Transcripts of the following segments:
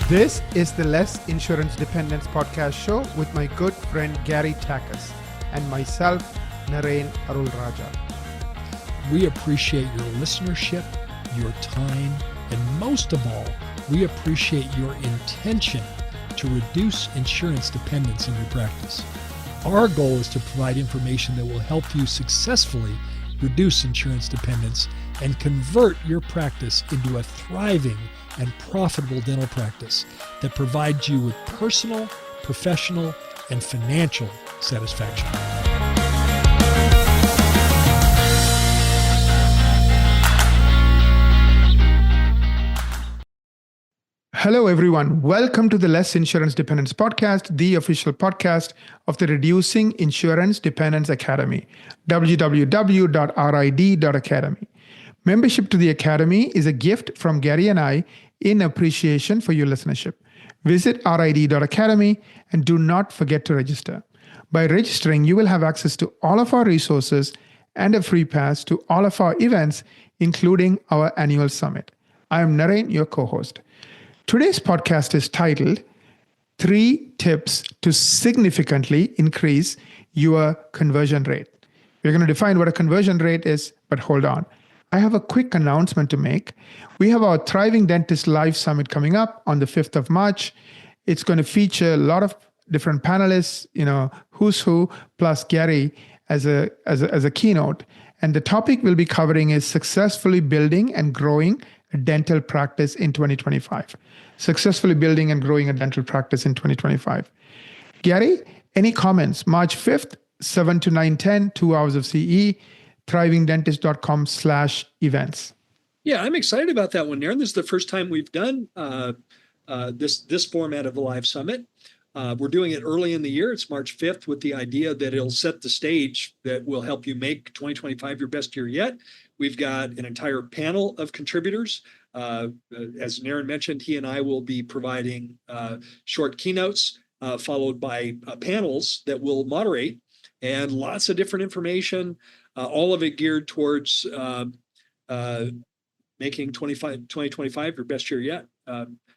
This is the Less Insurance Dependence podcast show with my good friend Gary Takacs and myself, Narain Arul Raja. We appreciate your listenership, your time, and most of all, we appreciate your intention to reduce insurance dependence in your practice. Our goal is to provide information that will help you successfully reduce insurance dependence and convert your practice into a thriving and profitable dental practice that provides you with personal, professional, and financial satisfaction. Hello, everyone. Welcome to the Less Insurance Dependence podcast, the official podcast of the Reducing Insurance Dependence Academy, www.rid.academy. Membership to the Academy is a gift from Gary and I in appreciation for your listenership. Visit rid.academy and do not forget to register. By registering, you will have access to all of our resources and a free pass to all of our events, including our annual summit. I am Narain, your co-host. Today's podcast is titled 3 Tips to Significantly Increase Your Conversion Rate. We're going to define what a conversion rate is, but hold on. I have a quick announcement to make. We have our Thriving Dentist Live Summit coming up on the 5th of March. It's going to feature a lot of different panelists, who's who, plus Gary as a keynote. And the topic we'll be covering is successfully building and growing a dental practice in 2025. Successfully building and growing a dental practice in 2025. Gary, any comments? March 5th, 7 to 9:10, 2 hours of CE, thrivingdentist.com/events. Yeah, I'm excited about that one, Naren. This is the first time we've done this format of the Live Summit. We're doing it early in the year. It's March 5th with the idea that it'll set the stage that will help you make 2025 your best year yet. We've got an entire panel of contributors. As Naren mentioned, he and I will be providing short keynotes followed by panels that will moderate and lots of different information, all of it geared towards making 2025 your best year yet.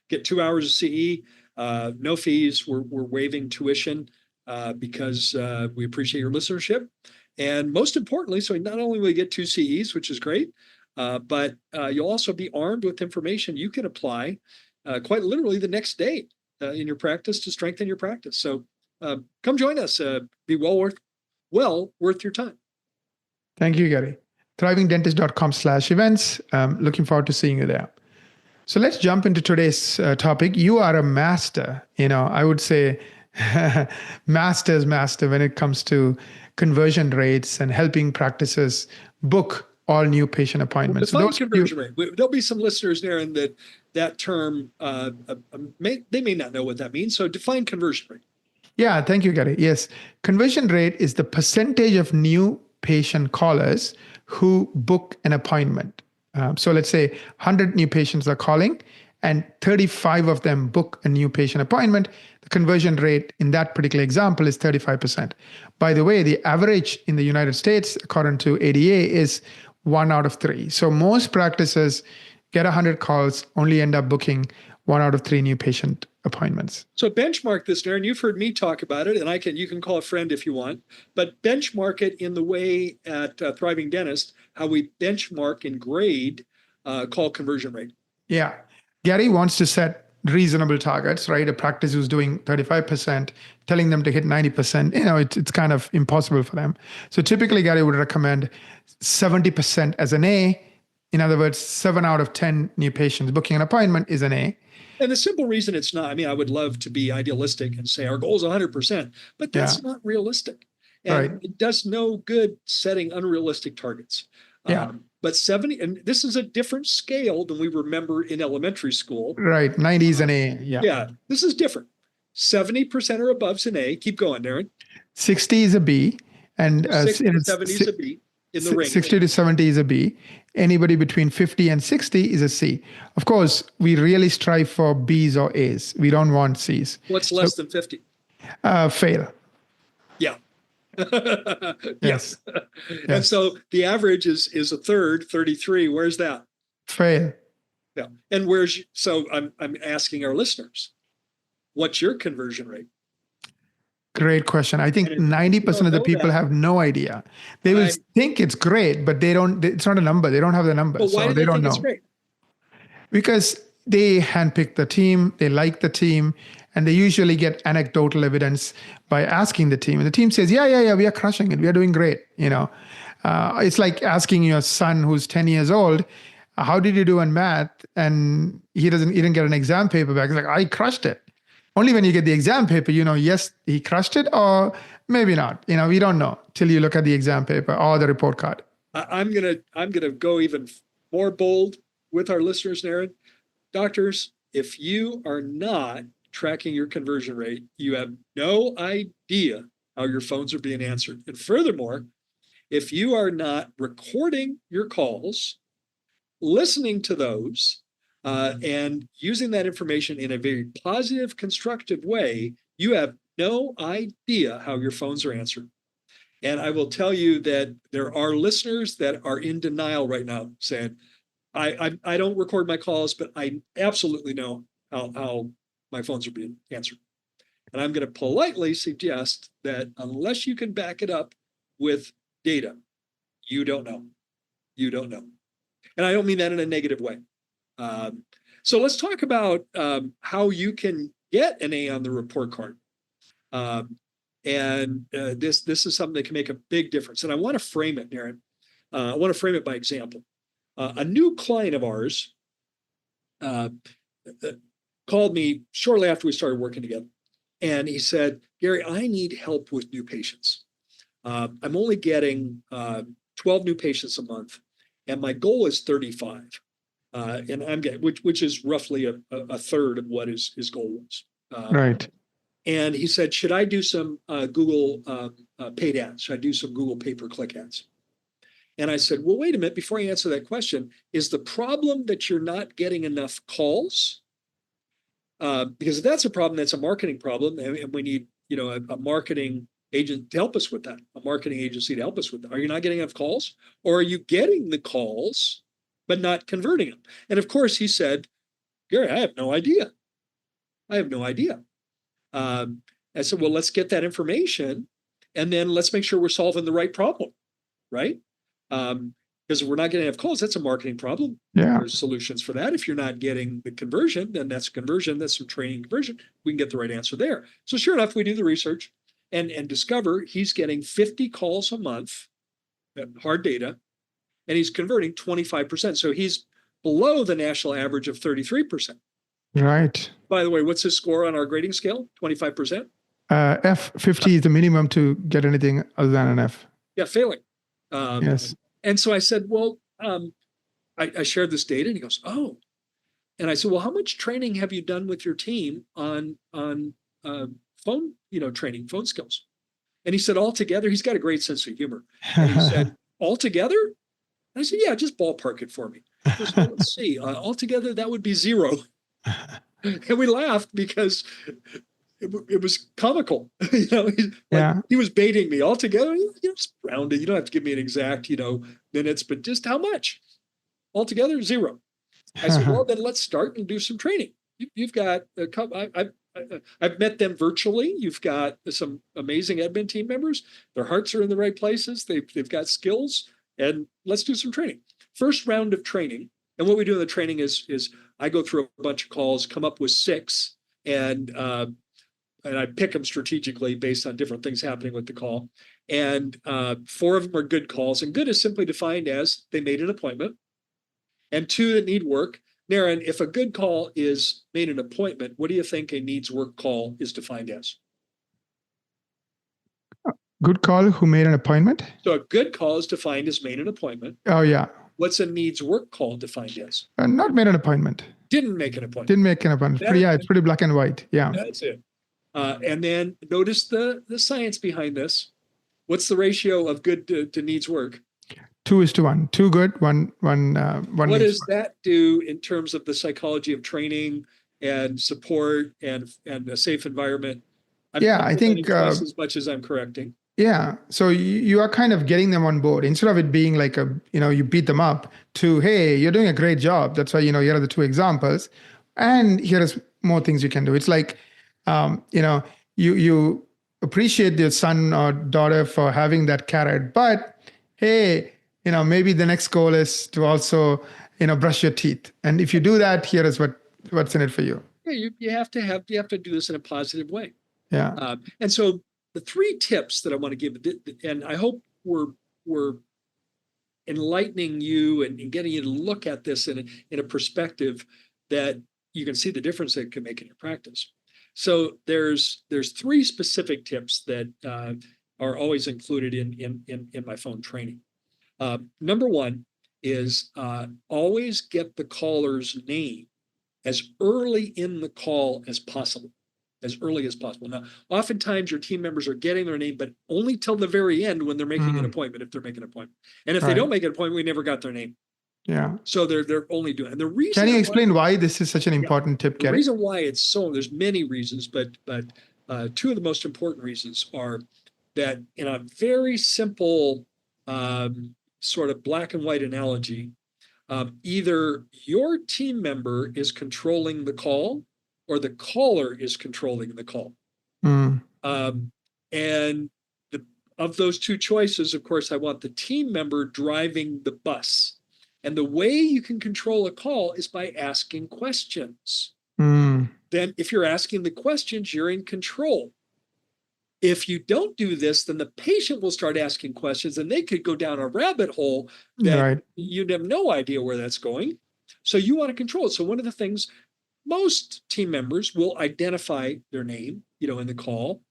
Get 2 hours of CE, no fees. We're waiving tuition because we appreciate your listenership. And most importantly, so not only will you get 2 CEs, which is great, but you'll also be armed with information you can apply quite literally the next day in your practice to strengthen your practice. So come join us. Be well worth your time. Thank you, Gary. thrivingdentist.com/events. Looking forward to seeing you there. So let's jump into today's topic. You are a master, I would say master when it comes to conversion rates and helping practices book all new patient appointments. Define conversion rate. There'll be some listeners there and that term, they may not know what that means. So define conversion rate. Yeah, thank you, Gary. Yes, conversion rate is the percentage of new patient callers who book an appointment. So let's say 100 new patients are calling and 35 of them book a new patient appointment. The conversion rate in that particular example is 35%. By the way, the average in the United States, according to ADA, is 1 out of 3. So most practices get 100 calls, only end up booking 1 out of 3 new patient appointments. So benchmark this, Naren. You've heard me talk about it, and you can call a friend if you want, but benchmark it in the way at Thriving Dentist, how we benchmark and grade call conversion rate. Yeah. Gary wants to set reasonable targets, right? A practice who's doing 35%, telling them to hit 90%, it's kind of impossible for them. So typically, Gary would recommend 70% as an A. In other words, 7 out of 10 new patients booking an appointment is an A. And the simple reason it's not, I would love to be idealistic and say our goal is 100%, but that's not realistic. And It does no good setting unrealistic targets. Yeah. But 70, and this is a different scale than we remember in elementary school. Right. 90 is an A. Yeah. Yeah. This is different. 70% or above is an A. Keep going, Naren. 60 is a B. And 60 to 70 is a B. In the range. 60 to 70 is a B. Anybody between 50 and 60 is a C. Of course, we really strive for Bs or As. We don't want Cs. What's less than 50? Fail. Yeah. Yes. And so the average is a third, 33. Where's that? Fail. Yeah. And so I'm asking our listeners, what's your conversion rate? Great question. I think And if you 90% don't of the know people that, have no idea. They will right. think it's great, but it's not a number. They don't have the number. But why So do they they don't think it's know. great? Because they handpick the team, they like the team, and they usually get anecdotal evidence by asking the team. And the team says, yeah, we are crushing it. We are doing great. It's like asking your son who's 10 years old, how did you do in math? And he didn't get an exam paper back. He's like, I crushed it. Only when you get the exam paper, yes, he crushed it, or maybe not. We don't know till you look at the exam paper or the report card. I'm gonna go even more bold with our listeners, Naren. Doctors, if you are not tracking your conversion rate, you have no idea how your phones are being answered. And furthermore, if you are not recording your calls, listening to those, and using that information in a very positive, constructive way, you have no idea how your phones are answered. And I will tell you that there are listeners that are in denial right now, saying, I don't record my calls, but I absolutely know how my phones are being answered. And I'm going to politely suggest that unless you can back it up with data, you don't know. You don't know. And I don't mean that in a negative way. So let's talk about how you can get an A on the report card. This is something that can make a big difference. And I want to frame it, Naren. I want to frame it by example. A new client of ours called me shortly after we started working together. And he said, Gary, I need help with new patients. I'm only getting 12 new patients a month, and my goal is 35. And I'm getting, which is roughly a third of what his goal was. Right. And he said, should I do some Google paid ads? Should I do some Google pay-per-click ads? And I said, well, wait a minute, before I answer that question, is the problem that you're not getting enough calls? Because if that's a problem, that's a marketing problem. And we need, a marketing agent to help us with that, a marketing agency to help us with that. Are you not getting enough calls? Or are you getting the calls, but not converting them? And of course, he said, Gary, I have no idea. I have no idea. I said, well, let's get that information, and then let's make sure we're solving the right problem, right? Because if we're not getting enough calls, that's a marketing problem. Yeah. There's solutions for that. If you're not getting the conversion, then that's conversion. That's some training conversion. We can get the right answer there. So sure enough, we do the research and discover he's getting 50 calls a month, hard data, and he's converting 25%. So he's below the national average of 33%. Right. By the way, what's his score on our grading scale? 25%? F50 is the minimum to get anything other than an F. Yeah, failing. Yes. And so I said, well, I shared this data, and he goes, oh. And I said, well, how much training have you done with your team on phone, training, phone skills? And he said, altogether, he's got a great sense of humor. And he said, altogether? And I said, yeah, just ballpark it for me. He goes, well, let's see. Altogether, that would be 0. And we laughed because it was comical. He was baiting me altogether. Just round it. You don't have to give me an exact, minutes, but just how much? Altogether, 0. I said, well, then let's start and do some training. You've got a couple. I've met them virtually. You've got some amazing admin team members. Their hearts are in the right places. They've got skills, and let's do some training. First round of training. And what we do in the training is I go through a bunch of calls, come up with 6, and I pick them strategically based on different things happening with the call. And 4 of them are good calls. And good is simply defined as they made an appointment. And 2 that need work. Naren, if a good call is made an appointment, what do you think a needs work call is defined as? Good call who made an appointment? So a good call is defined as made an appointment. Oh, yeah. What's a needs work call defined as? Not made an appointment. Didn't make an appointment. Didn't make an appointment. It's pretty black and white. Yeah. That's it. And then notice the science behind this. What's the ratio of good to needs work? 2:1. 2 good, one. What does that do in terms of the psychology of training and support and a safe environment? I think twice as much as I'm correcting. Yeah. So you are kind of getting them on board instead of it being like you beat them up to, hey, you're doing a great job. That's why, here are the two examples. And here is more things you can do. It's like, you appreciate your son or daughter for having that carrot, but hey, maybe the next goal is to also, brush your teeth. And if you do that, here is what's in it for you. Yeah, you have to do this in a positive way. Yeah. And so the three tips that I want to give, and I hope we're enlightening you and getting you to look at this in a perspective that you can see the difference that it can make in your practice. So there's three specific tips that are always included in my phone training. Number one is always get the caller's name as early in the call as possible. As early as possible. Now, oftentimes your team members are getting their name, but only till the very end when they're making an appointment, if they're making an appointment. And if they don't make an appointment, we never got their name. Yeah. So they're only doing. And the reason. Can you explain why this is such an important tip, Gary? The reason why it's so, there's many reasons, but two of the most important reasons are that in a very simple sort of black and white analogy, either your team member is controlling the call or the caller is controlling the call. And of those two choices, of course, I want the team member driving the bus. And the way you can control a call is by asking questions. Then if you're asking the questions, you're in control. If you don't do this, then the patient will start asking questions and they could go down a rabbit hole that you'd have no idea where that's going. So you want to control it. So one of the things, most team members will identify their name, in the call.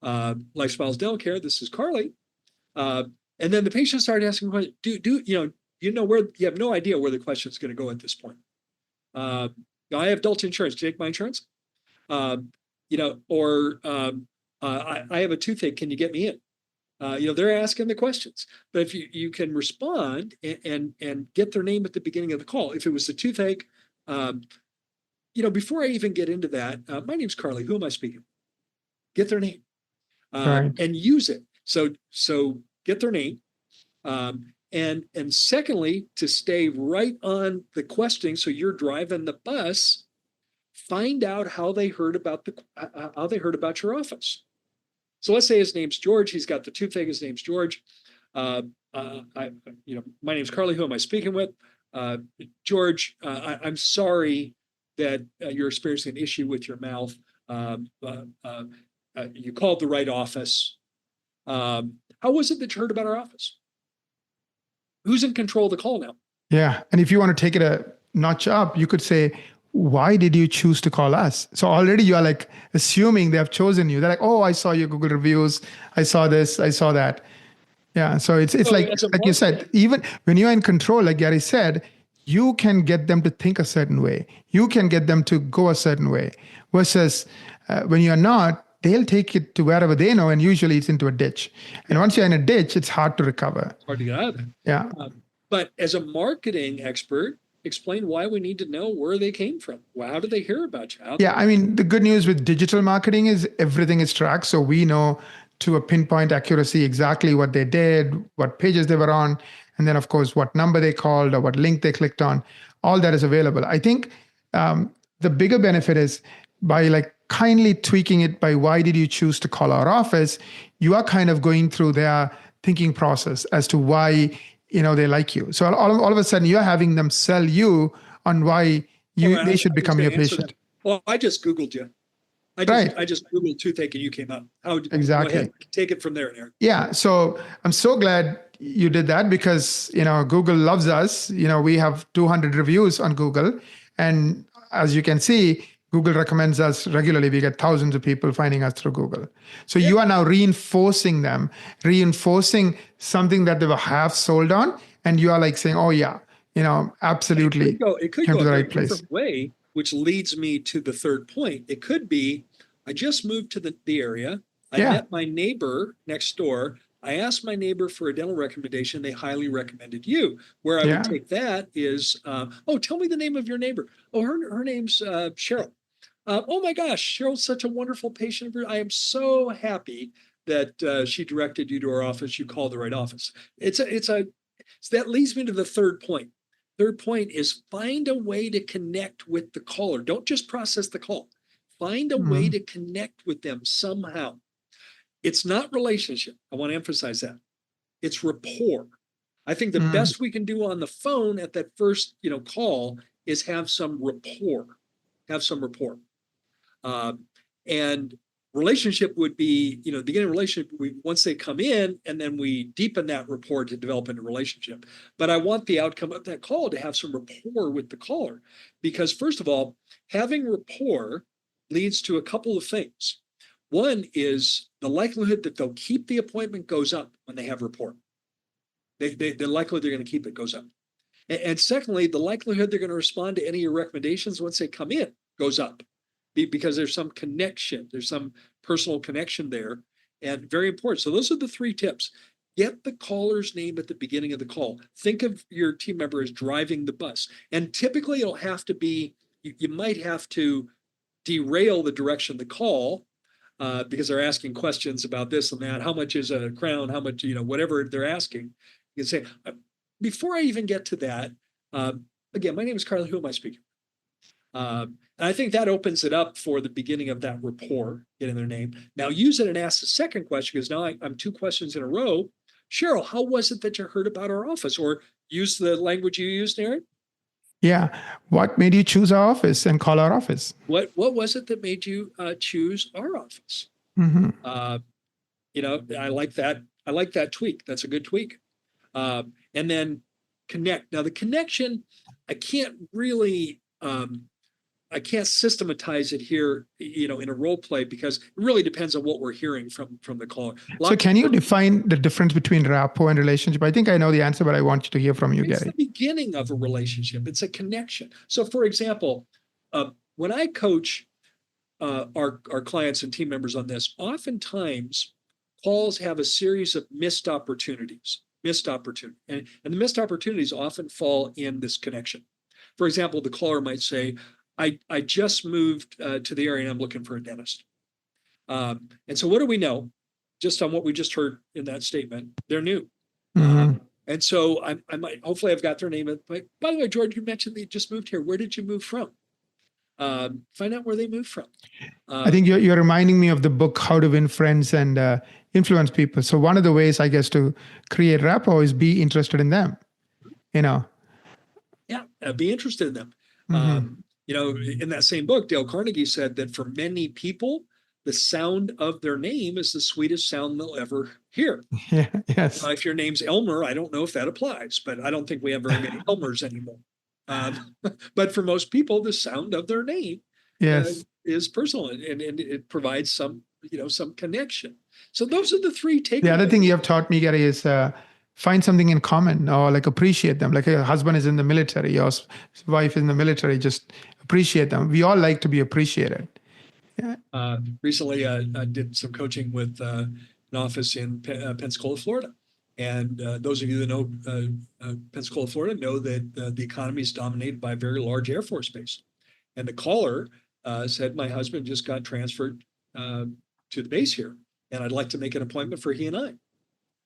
Life Smiles Dental Care, this is Carly. And then the patient started asking questions. Where you have no idea where the question is going to go at this point. I have Delta Insurance. Do you take my insurance? I have a toothache. Can you get me in? They're asking the questions. But if you can respond and get their name at the beginning of the call, if it was the toothache, before I even get into that, my name's Carly. Who am I speaking? Get their name and use it. So get their name. And secondly, to stay right on the questioning, so you're driving the bus, find out how they heard about your office. So let's say his name's George. He's got the toothache. His name's George. My name's Carly. Who am I speaking with? George, I'm sorry that you're experiencing an issue with your mouth. You called the right office. How was it that you heard about our office? Who's in control of the call now? Yeah. And if you want to take it a notch up, you could say, why did you choose to call us? So already you are like assuming they have chosen you. They're like, oh, I saw your Google reviews. I saw this. I saw that. Yeah. So it's like you said, even when you're in control, like Gary said, you can get them to think a certain way. You can get them to go a certain way versus when you're not, they'll take it to wherever they know. And usually it's into a ditch. And once you're in a ditch, it's hard to recover. It's hard to get out of it. Yeah. But as a marketing expert, explain why we need to know where they came from. How did they hear about you? I mean, the good news with digital marketing is everything is tracked. So we know to a pinpoint accuracy exactly what they did, what pages they were on, and then, of course, what number they called or what link they clicked on. All that is available. I think the bigger benefit is by like kindly tweaking it by why did you choose to call our office, you are kind of going through their thinking process as to why they like you. So all of a sudden you're having them sell you on why they should become your patient. Well, I just Googled you. I just Googled toothache and you came up. Exactly. Go ahead. Take it from there, Aaron. Yeah. So I'm so glad you did that because, Google loves us. We have 200 reviews on Google. And as you can see, Google recommends us regularly. We get thousands of people finding us through Google. So you are now reinforcing something that they were half sold on. And you are like saying, oh yeah, absolutely. It could go to the right place. Different way, which leads me to the third point. It could be, I just moved to the area. I met my neighbor next door. I asked my neighbor for a dental recommendation. They highly recommended you. Where I would take that is, tell me the name of your neighbor. Oh, her name's Cheryl. Oh my gosh, Cheryl's such a wonderful patient. I am so happy that she directed you to our office, you called the right office. So that leads me to the third point. Third point is find a way to connect with the caller. Don't just process the call. Find a way Mhm. to connect with them somehow. It's not relationship. I want to emphasize that. It's rapport. I think the Mhm. best we can do on the phone at that first, call is have some rapport. Have some rapport. And relationship would be, beginning a relationship, once they come in, and then we deepen that rapport to develop into a relationship. But I want the outcome of that call to have some rapport with the caller, because first of all, having rapport leads to a couple of things. One is the likelihood that they'll keep the appointment goes up when they have rapport. The likelihood they're going to keep it goes up. And secondly, the likelihood they're going to respond to any of your recommendations once they come in goes up, because there's some connection, there's some personal connection there, and very important. So those are the three tips. Get the caller's name at the beginning of the call. Think of your team member as driving the bus. And typically it'll have to be, you might have to derail the direction of the call because they're asking questions about this and that. How much is a crown? How much, whatever they're asking. You can say, before I even get to that, again, my name is Carly. Who am I speaking? And I think that opens it up for the beginning of that rapport, getting their name. Now use it and ask the second question, because now I'm two questions in a row. Cheryl, how was it that you heard about our office? Or use the language you used, Aaron. Yeah. What made you choose our office and call our office? What was it that made you choose our office? Mhm. I like that. I like that tweak. That's a good tweak. And then connect. Now the connection, I can't really, I can't systematize it here, in a role play, because it really depends on what we're hearing from the caller. So can you define the difference between rapport and relationship? I think I know the answer, but I want you to hear from you, It's Gary. the beginning of a relationship. It's a connection. So, for example, when I coach our clients and team members on this, oftentimes calls have a series of missed opportunities. And the missed opportunities often fall in this connection. For example, the caller might say, I just moved to the area and I'm looking for a dentist. And so what do we know? Just on what we just heard in that statement, they're new. Mhm. And so I might, hopefully I've got their name. By the way, George, you mentioned they just moved here. Where did you move from? Find out where they moved from. I think you're reminding me of the book, How to Win Friends and Influence People. So one of the ways, I guess, to create rapport is be interested in them, you know. Yeah, be interested in them. Mhm. In that same book, Dale Carnegie said that for many people, the sound of their name is the sweetest sound they'll ever hear. Yeah, yes. If your name's Elmer, I don't know if that applies, but I don't think we have very many Elmers anymore. But for most people, the sound of their name Yes. is personal, and it provides some connection. So those are the three takeaways. The other thing you have taught me, Gary, is find something in common or like appreciate them. Like a husband is in the military, your wife is in the military, just appreciate them. We all like to be appreciated. Recently, I did some coaching with an office in Pensacola, Florida. And those of you that know Pensacola, Florida, know that the economy is dominated by a very large Air Force base. And the caller said, my husband just got transferred to the base here, and I'd like to make an appointment for he and I.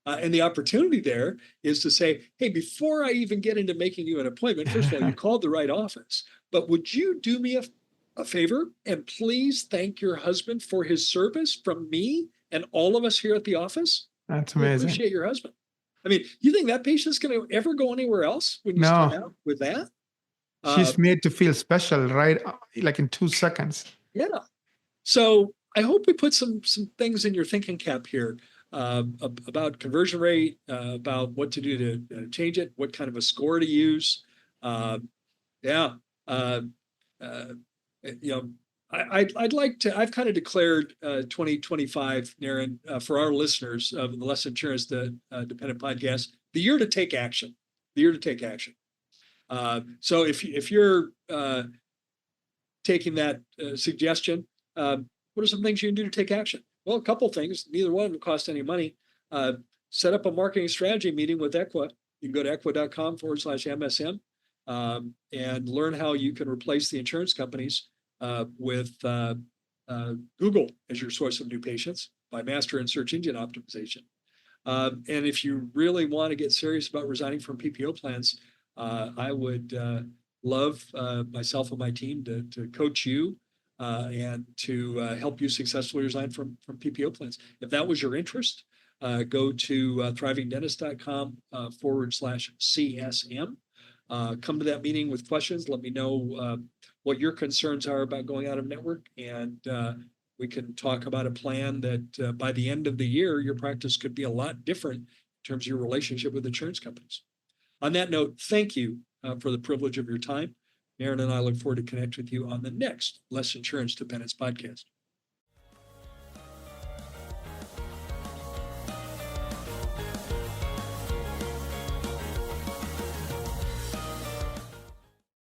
And the opportunity there is to say, hey, before I even get into making you an appointment, first of all, you called the right office, but would you do me a favor and please thank your husband for his service from me and all of us here at the office? That's We amazing. appreciate your husband. I mean, you think that patient's going to ever go anywhere else when you start out with that? She's made to feel special, right? Like in 2 seconds. Yeah. So I hope we put some things in your thinking cap here about conversion rate, about what to do to change it, what kind of a score to use. Yeah. I'd like to, I've kind of declared 2025, Naren, for our listeners of the Less Insurance Dependent podcast, the year to take action, the year to take action. So if you're taking that suggestion, what are some things you can do to take action? Well, a couple things. Neither one of them cost any money. Set up a marketing strategy meeting with Equa. You can go to equa.com/MSM and learn how you can replace the insurance companies with Google as your source of new patients. by Master in Search Engine Optimization. And if you really want to get serious about resigning from PPO plans, I would love myself and my team to coach you and to help you successfully resign from PPO plans. If that was your interest, go to thrivingdentist.com/CSM. Come to that meeting with questions. Let me know what your concerns are about going out of network, and we can talk about a plan that by the end of the year, your practice could be a lot different in terms of your relationship with insurance companies. On that note, thank you for the privilege of your time. Aaron and I look forward to connect with you on the next Less Insurance Dependence podcast.